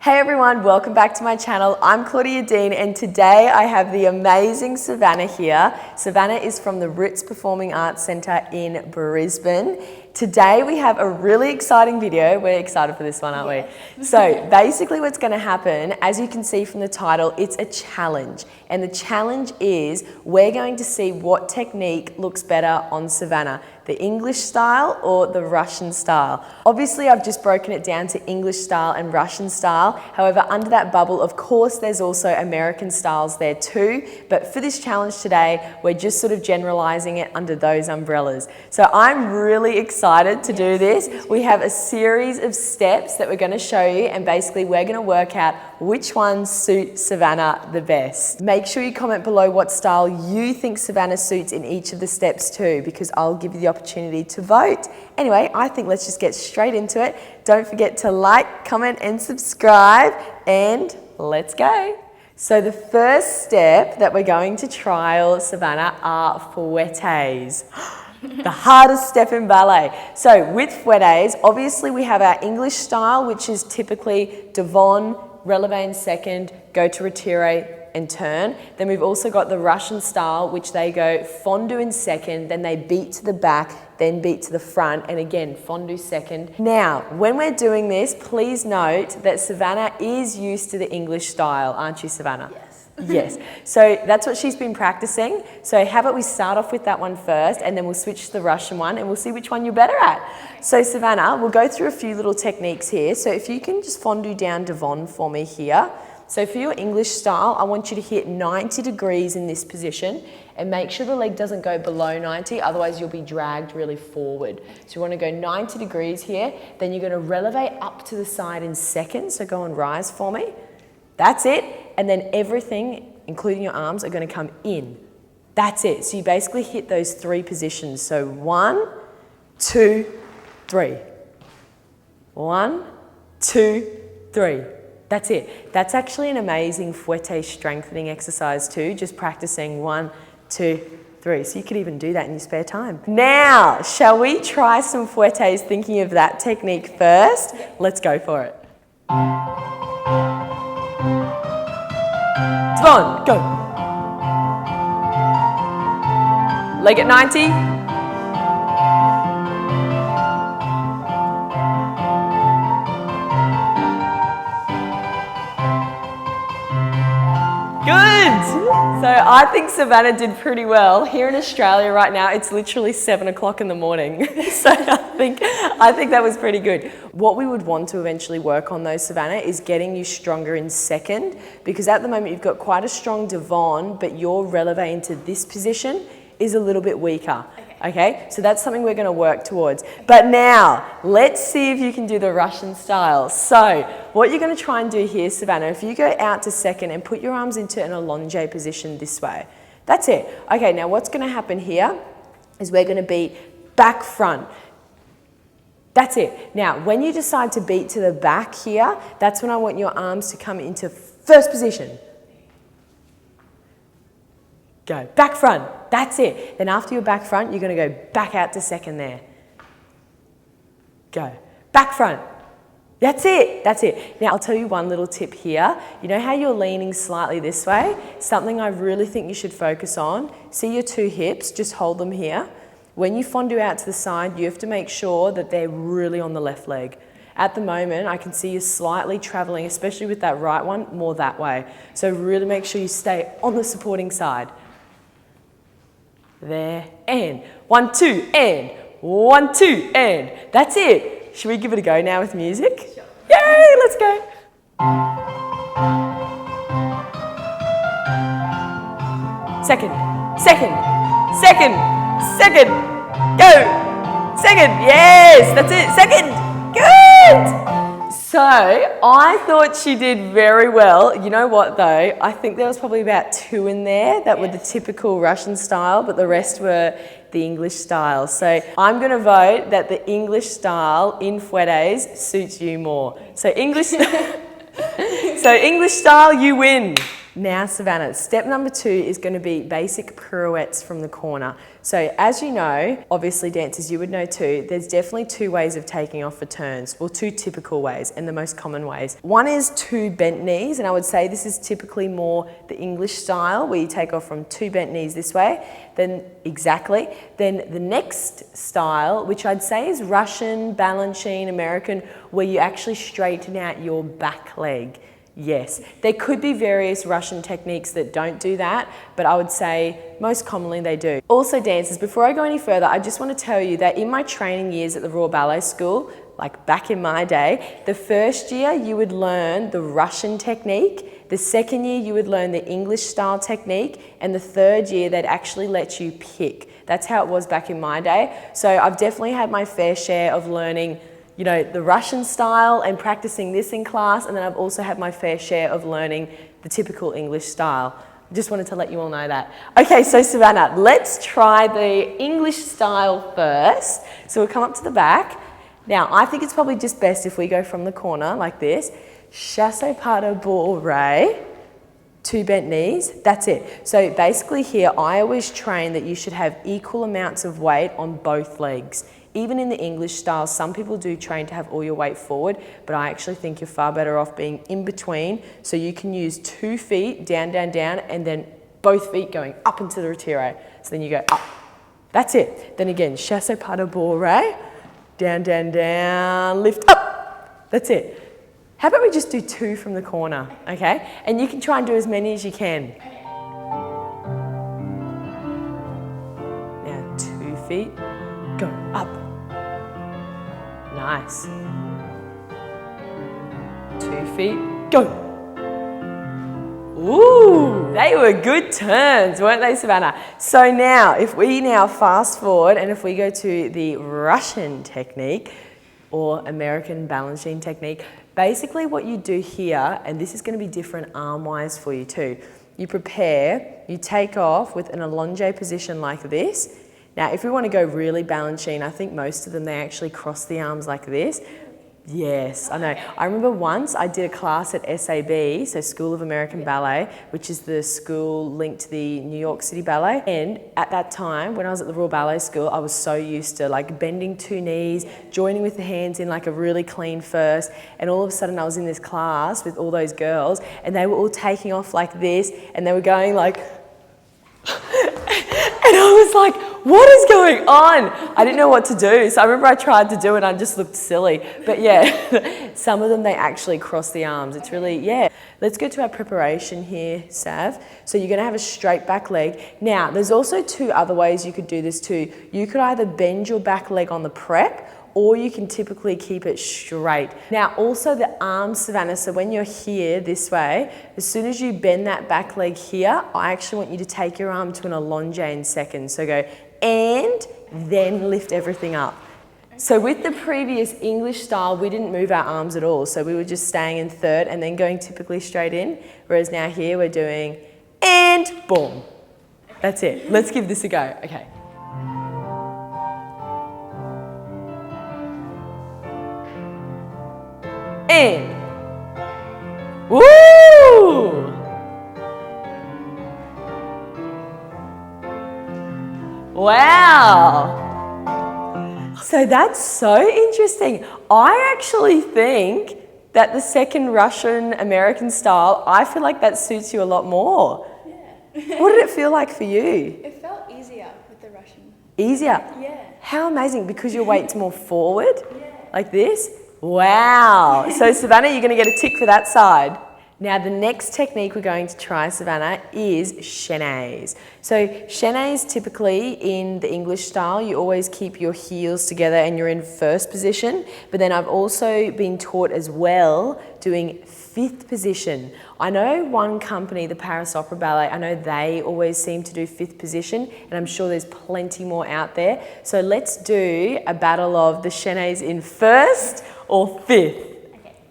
Hey everyone, welcome back to my channel. I'm Claudia and today I have the amazing Savannah here. Savannah is from the Roots Performing Arts Centre in Brisbane. Today we have a really exciting video. We're excited for this one, aren't we? So basically what's going to happen, as you can see from the title, it's a challenge. And the challenge is we're going to see what technique looks better on Savannah, the English style or the Russian style. Obviously I've just broken it down to English style and Russian style. However, under that bubble, of course, there's also American styles there too. But for this challenge today, we're just sort of generalizing it under those umbrellas. So I'm really excited to do this. We have a series of steps that we're going to show you, and basically we're going to work out which ones suit Savannah the best. Make sure you comment below what style you think Savannah suits in each of the steps too, because I'll give you the opportunity to vote. Anyway, I think let's just get straight into it. Don't forget to like, comment and subscribe, and let's go. So the first step that we're going to trial, Savannah, are fouettes. The hardest step in ballet. So with fouettes, obviously we have our English style, which is typically devant, releve in second, go to retire and turn. Then we've also got the Russian style, which they go fondue in second, then they beat to the back, then beat to the front, and again, fondue second. Now, when we're doing this, please note that Savannah is used to the English style, aren't you, Savannah? Yes. Yes. So that's what she's been practicing. So how about we start off with that one first, and then we'll switch to the Russian one, and we'll see which one you're better at. So Savannah, we'll go through a few little techniques here. So if you can just fondue down devant for me here. So for your English style, I want you to hit 90 degrees in this position and make sure the leg doesn't go below 90, otherwise you'll be dragged really forward. So you want to go 90 degrees here, then you're going to releve up to the side in second, so go and rise for me. That's it, and then everything, including your arms, are going to come in. That's it, so you basically hit those three positions. So 1, 2, 3. 1, 2, 3. That's it. That's actually an amazing fouette strengthening exercise too, just practicing 1, 2, 3. So you could even do that in your spare time. Now, shall we try some fouettes thinking of that technique first? Let's go for it. Devant, go. Leg at 90. So I think Savannah did pretty well. Here in Australia right now, it's literally 7 o'clock in the morning. So I think that was pretty good. What we would want to eventually work on though, Savannah, is getting you stronger in second, because at the moment you've got quite a strong devant, but your releve into this position is a little bit weaker. Okay, so that's something we're going to work towards. But now, let's see if you can do the Russian style. So, what you're going to try and do here, Savannah, if you go out to second and put your arms into an allonge position this way. That's it. Okay, now what's going to happen here is we're going to beat back front. That's it. Now, when you decide to beat to the back here, that's when I want your arms to come into first position. Go back front. That's it. Then after your back front, you're going to go back out to second there. Go back front. That's it. That's it. Now I'll tell you one little tip here. You know how you're leaning slightly this way? Something I really think you should focus on. See your two hips, just hold them here. When you fondue out to the side, you have to make sure that they're really on the left leg. At the moment, I can see you slightly traveling, especially with that right one, more that way. So really make sure you stay on the supporting side. There, and 1, 2, and 1, 2, and that's it. Should we give it a go now with music? Sure. Yay, let's go. Second, second, second, second, go. Second, yes, that's it, second, good. So, I thought she did very well. You know what though? I think there was probably about 2 in there that were the typical Russian style, but the rest were the English style. So, I'm going to vote that the English style in fouettes suits you more. So, English style, you win. Now, Savannah, step number 2 is going to be basic pirouettes from the corner. So as you know, obviously dancers, you would know too, there's definitely 2 ways of taking off for turns, well 2 typical ways and the most common ways. One is 2 bent knees, and I would say this is typically more the English style where you take off from 2 bent knees this way, then the next style, which I'd say is Russian, Balanchine, American, where you actually straighten out your back leg. Yes, there could be various Russian techniques that don't do that, but I would say most commonly they do. Also dancers, before I go any further, I just want to tell you that in my training years at the Royal Ballet School, like back in my day, the first year you would learn the Russian technique, the second year you would learn the English style technique, and the third year they'd actually let you pick. That's how it was back in my day. So I've definitely had my fair share of learning, you know, the Russian style and practicing this in class, and then I've also had my fair share of learning the typical English style. I just wanted to let you all know that. Okay, so Savannah, let's try the English style first. So we'll come up to the back. Now, I think it's probably just best if we go from the corner like this. Chassé pas de bourrée, 2 bent knees, that's it. So basically here, I always train that you should have equal amounts of weight on both legs. Even in the English style, some people do train to have all your weight forward, but I actually think you're far better off being in between. So you can use 2 feet, down, down, down, and then both feet going up into the retiro. So then you go up. That's it. Then again, chassé pas de bourrée, down, down, down, lift up. That's it. How about we just do 2 from the corner, okay? And you can try and do as many as you can. Now 2 feet, go up. Nice. 2 feet, go. Ooh, they were good turns, weren't they, Savannah? So now, if we now fast forward and if we go to the Russian technique or American Balanchine technique, basically what you do here, and this is going to be different arm-wise for you too, you prepare, you take off with an allongé position like this. Now, if we want to go really Balanchine, I think most of them, they actually cross the arms like this. Yes, I know. I remember once I did a class at SAB, so School of American Ballet, which is the school linked to the New York City Ballet. And at that time, when I was at the Royal Ballet School, I was so used to like bending 2 knees, joining with the hands in like a really clean first. And all of a sudden I was in this class with all those girls and they were all taking off like this and they were going like, and I was like, what is going on? I didn't know what to do. So I remember I tried to do it and I just looked silly. But yeah, some of them, they actually cross the arms. It's really, yeah. Let's go to our preparation here, Sav. So you're gonna have a straight back leg. Now, there's also 2 other ways you could do this too. You could either bend your back leg on the prep, or you can typically keep it straight. Now also the arms, Savannah, so when you're here this way, as soon as you bend that back leg here, I actually want you to take your arm to an allongé in seconds. So go and then lift everything up. So with the previous English style, we didn't move our arms at all. So we were just staying in third and then going typically straight in. Whereas now here we're doing and boom. That's it. Let's give this a go. Okay. And woo! Wow! So that's so interesting. I actually think that the second Russian American style, I feel like that suits you a lot more. Yeah. What did it feel like for you? It felt easier with the Russian. Easier? Yeah. How amazing, because your weight's more forward, like this? Wow. So Savannah, you're going to get a tick for that side. Now the next technique we're going to try, Savannah, is Shanaes. So Shanaes, typically in the English style, you always keep your heels together and you're in first position. But then I've also been taught as well doing 5th position. I know one company, the Paris Opera Ballet, I know they always seem to do 5th position, and I'm sure there's plenty more out there. So let's do a battle of the Shanaes in 1st or 5th.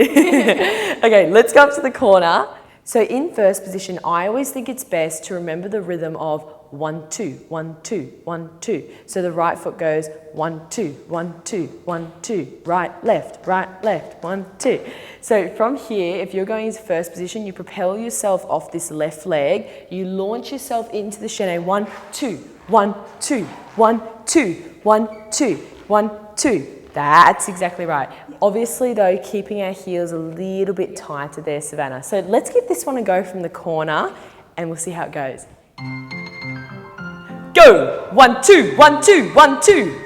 Okay, let's go up to the corner. So in 1st position, I always think it's best to remember the rhythm of 1, 2, 1, 2, 1, 2. So the right foot goes 1, 2, 1, 2, 1, 2, right, left, 1, 2. So from here, if you're going into first position, you propel yourself off this left leg, you launch yourself into the Shanae, 1, 2, 1, 2, 1, 2, 1, 2, 1, 2. That's exactly right. Obviously though, keeping our heels a little bit tighter there, Savannah. So let's give this one a go from the corner and we'll see how it goes. Go! 1, 2, 1, 2, 1, 2.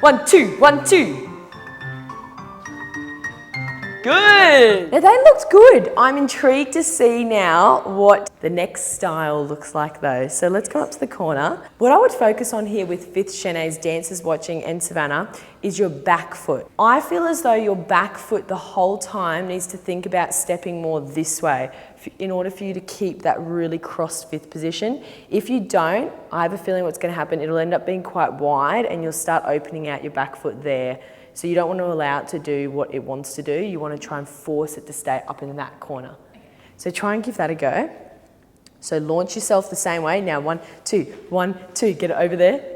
1, 2, 1, 2. Good. Now they looked good. I'm intrigued to see now what the next style looks like though. So let's come up to the corner. What I would focus on here with 5th Shanae's dancers watching and Savannah is your back foot. I feel as though your back foot the whole time needs to think about stepping more this way in order for you to keep that really crossed 5th position. If you don't, I have a feeling what's going to happen, it'll end up being quite wide and you'll start opening out your back foot there. So you don't want to allow it to do what it wants to do. You want to try and force it to stay up in that corner. So try and give that a go. So launch yourself the same way. Now 1, 2, 1, 2, get it over there.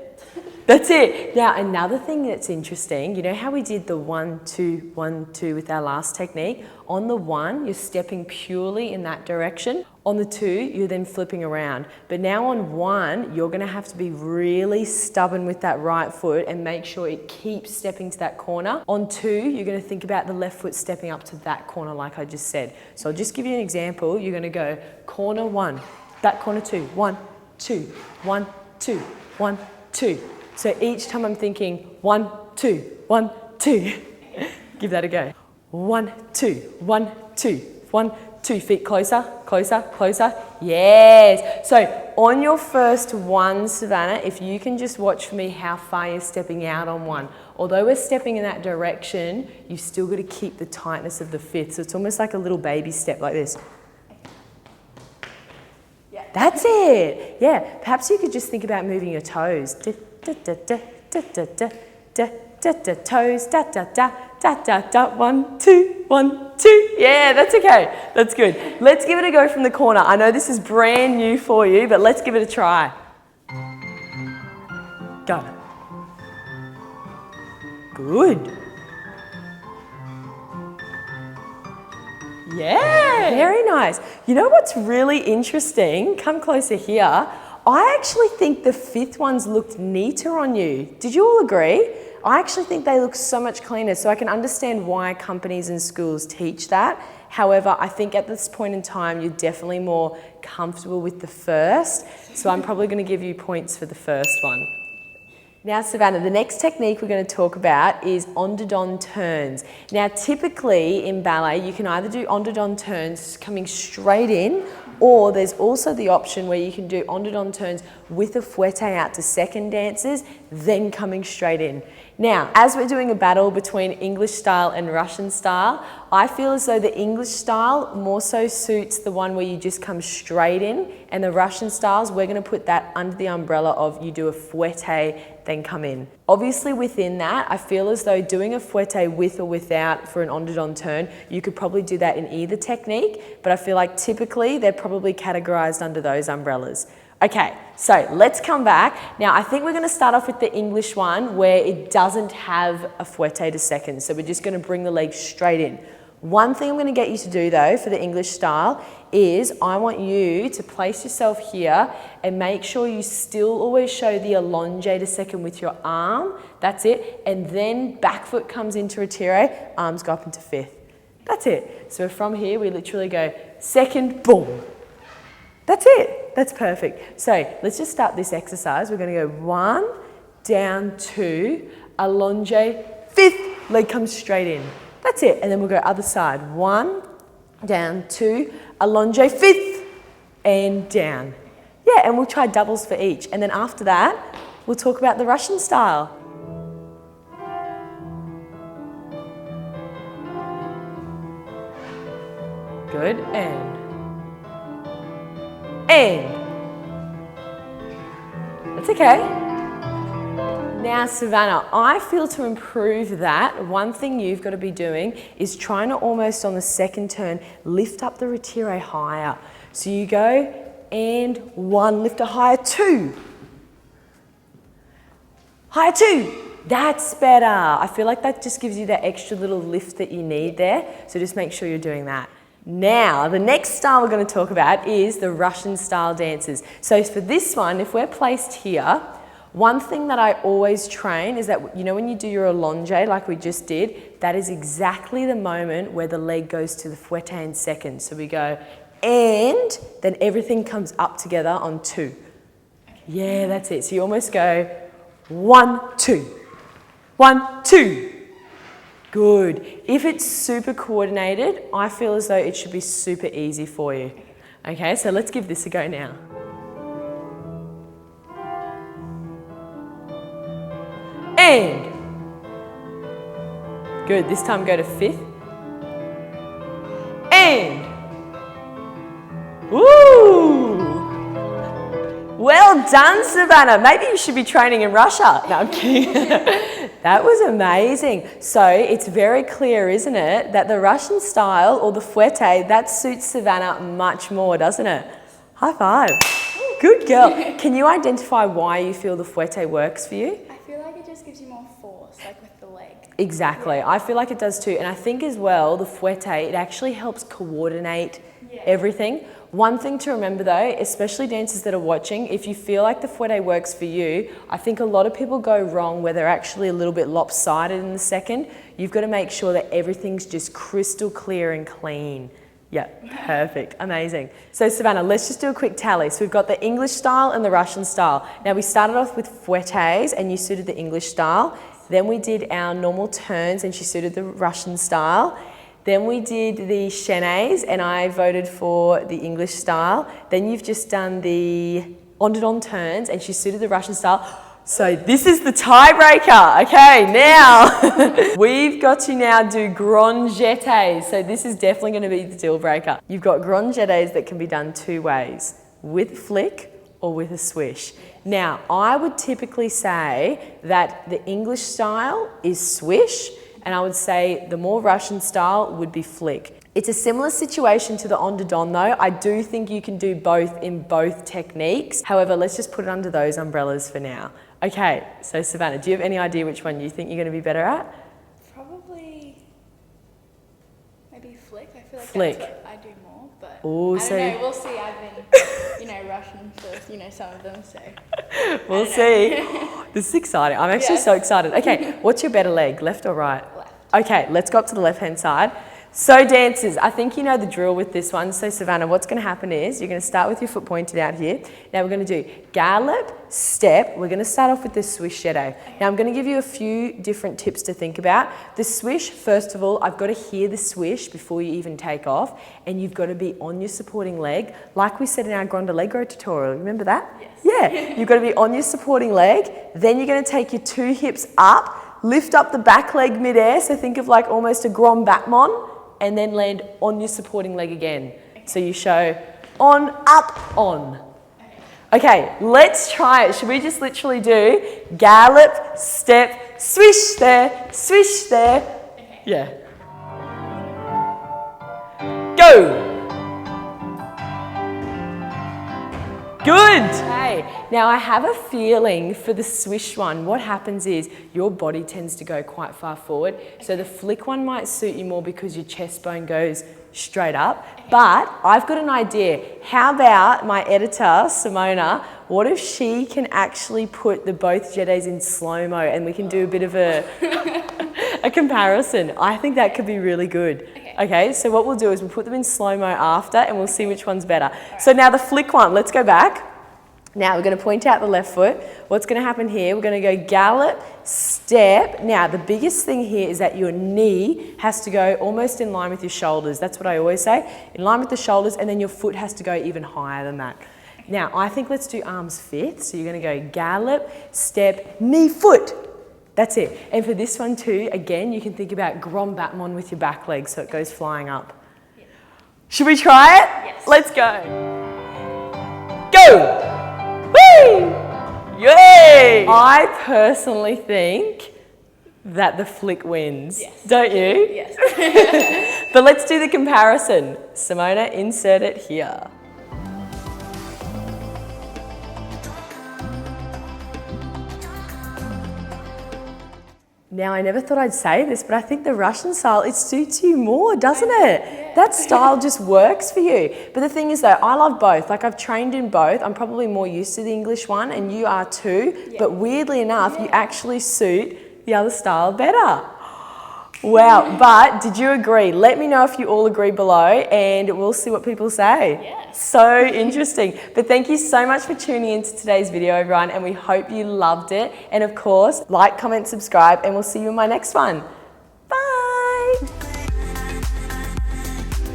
That's it. Now another thing that's interesting, you know how we did the 1, 2, 1, 2 with our last technique? On the 1, you're stepping purely in that direction. On the 2, you're then flipping around. But now on 1, you're going to have to be really stubborn with that right foot and make sure it keeps stepping to that corner. On 2, you're going to think about the left foot stepping up to that corner like I just said. So I'll just give you an example. You're going to go corner 1, that corner 2, 1, 2, 1, 2, 1, 2. So each time I'm thinking 1, 2, 1, 2. Give that a go. 1, 2, 1, 2, 1, 2. Feet closer, closer, closer. Yes. So on your first 1, Savannah, if you can just watch for me how far you're stepping out on 1. Although we're stepping in that direction, you've still got to keep the tightness of the 5th. So it's almost like a little baby step like this. Yeah. That's it. Yeah. Perhaps you could just think about moving your toes. Toes, da. 1, 2, 1, 2. Yeah, that's okay. That's good. Let's give it a go from the corner. I know this is brand new for you, but let's give it a try. Go. Good. Yeah, very nice. You know what's really interesting? Come closer here. I actually think the 5th ones looked neater on you. Did you all agree? I actually think they look so much cleaner, so I can understand why companies and schools teach that. However, I think at this point in time, you're definitely more comfortable with the first, so I'm probably going to give you points for the first one. Now, Savannah, the next technique we're going to talk about is on-to-don turns. Now, typically in ballet, you can either do on-to-don turns coming straight in, or there's also the option where you can do on-to-don turns with a fouette out to second dancers, then coming straight in. Now, as we're doing a battle between English style and Russian style, I feel as though the English style more so suits the one where you just come straight in, and the Russian styles, we're going to put that under the umbrella of you do a fouette, then come in. Obviously within that, I feel as though doing a fouette with or without for an on-to-don turn, you could probably do that in either technique, but I feel like typically they're probably categorized under those umbrellas. Okay, so let's come back. Now, I think we're going to start off with the English one where it doesn't have a fouette to second. So we're just going to bring the legs straight in. One thing I'm going to get you to do though for the English style is I want you to place yourself here and make sure you still always show the allonge to second with your arm. That's it. And then back foot comes into retire, arms go up into 5th. That's it. So from here, we literally go second, boom. That's it. That's perfect. So let's just start this exercise. We're going to go 1, down 2, allonge, 5th, leg comes straight in. That's it. And then we'll go other side. 1, down 2, allonge, 5th, and down. Yeah, and we'll try doubles for each. And then after that, we'll talk about the Russian style. Good, and. That's okay. Now, Savannah, I feel to improve that, one thing you've got to be doing is trying to almost on the second turn, lift up the retire higher. So you go and 1, lift it higher, 2. Higher, 2. That's better. I feel like that just gives you that extra little lift that you need there. So just make sure you're doing that. Now, the next style we're going to talk about is the Russian style dances. So for this one, if we're placed here, one thing that I always train is that, you know, when you do your allonge like we just did, that is exactly the moment where the leg goes to the fouette in second. So we go, and then everything comes up together on 2. Yeah, that's it. So you almost go 1, 2, 1, 2. Good. If it's super coordinated, I feel as though it should be super easy for you. Okay, so let's give this a go now. And. Good. This time go to 5th. And. Woo! Well done, Savannah. Maybe you should be training in Russia. No, I'm kidding. That was amazing. So it's very clear, isn't it, that the Russian style or the fouette, that suits Savannah much more, doesn't it? High five. Good girl. Can you identify why you feel the fouette works for you? I feel like it just gives you more force, like with the leg. Exactly. I feel like it does too. And I think as well, the fouette, it actually helps coordinate everything. One thing to remember though, especially dancers that are watching, if you feel like the fouette works for you, I think a lot of people go wrong where they're actually a little bit lopsided in the second. You've got to make sure that everything's just crystal clear and clean. Yeah, perfect, amazing. So Savannah, let's just do a quick tally. So we've got the English style and the Russian style. Now we started off with fouettes and you suited the English style. Then we did our normal turns and she suited the Russian style. Then we did the Shanaes and I voted for the English style. Then you've just done the on turns and she suited the Russian style. So this is the tiebreaker. Okay, now we've got to now do grand jetés. So this is definitely going to be the deal breaker. You've got grand jetés that can be done 2 ways, with flick or with a swish. Now, I would typically say that the English style is swish, and I would say the more Russian style would be flick. It's a similar situation to the on-to-don though. I do think you can do both in both techniques. However, let's just put it under those umbrellas for now. Okay, so Savannah, do you have any idea which one you think you're going to be better at? Probably maybe flick. I feel like Flick. that's what I do more, but Ooh, I don't so know. We'll see. I've been, Russian for, some of them, so. we'll see. This is exciting. I'm actually so excited. Okay, what's your better leg, left or right? Left. Okay, let's go up to the left-hand side. So dancers, I think you know the drill with this one. So Savannah, what's going to happen is you're going to start with your foot pointed out here. Now we're going to do gallop, step. We're going to start off with the swish shadow. Now I'm going to give you a few different tips to think about. The swish, first of all, I've got to hear the swish before you even take off, and you've got to be on your supporting leg, like we said in our Grande Allegro tutorial. Remember that? Yes. Yeah, you've got to be on your supporting leg. Then you're going to take your 2 hips up, lift up the back leg midair. So think of like almost a grand battement. And then land on your supporting leg again. So you show on, up, on. Okay, let's try it. Should we just literally do gallop, step, swish there, swish there? Okay. Yeah. Go. Good. Okay, now I have a feeling for the swish one, what happens is your body tends to go quite far forward. So the flick one might suit you more because your chest bone goes straight up. But I've got an idea. How about my editor, Simona, what if she can actually put the both jetés in slow-mo and we can do a bit of a comparison? I think that could be really good. Okay, so what we'll do is we'll put them in slow-mo after and we'll see which one's better. So now the flick one, let's go back. Now we're going to point out the left foot. What's going to happen here, we're going to go gallop, step. Now the biggest thing here is that your knee has to go almost in line with your shoulders. That's what I always say, in line with the shoulders, and then your foot has to go even higher than that. Now I think let's do arms 5th. So you're going to go gallop, step, knee, foot. That's it. And for this one too, again, you can think about grand battement with your back leg so it goes flying up. Yeah. Should we try it? Yes. Let's go. Go! Whee! Yay! I personally think that the flick wins. Yes. Don't you? Yes. But let's do the comparison. Simona, insert it here. Now, I never thought I'd say this, but I think the Russian style, it suits you more, doesn't it? Yeah. That style just works for you. But the thing is though, I love both. Like I've trained in both. I'm probably more used to the English one and you are too. Yeah. But weirdly enough, you actually suit the other style better. Wow, but did you agree? Let me know if you all agree below and we'll see what people say. Yes. So interesting. But thank you so much for tuning into today's video, everyone, and we hope you loved it. And of course, like, comment, subscribe, and we'll see you in my next one.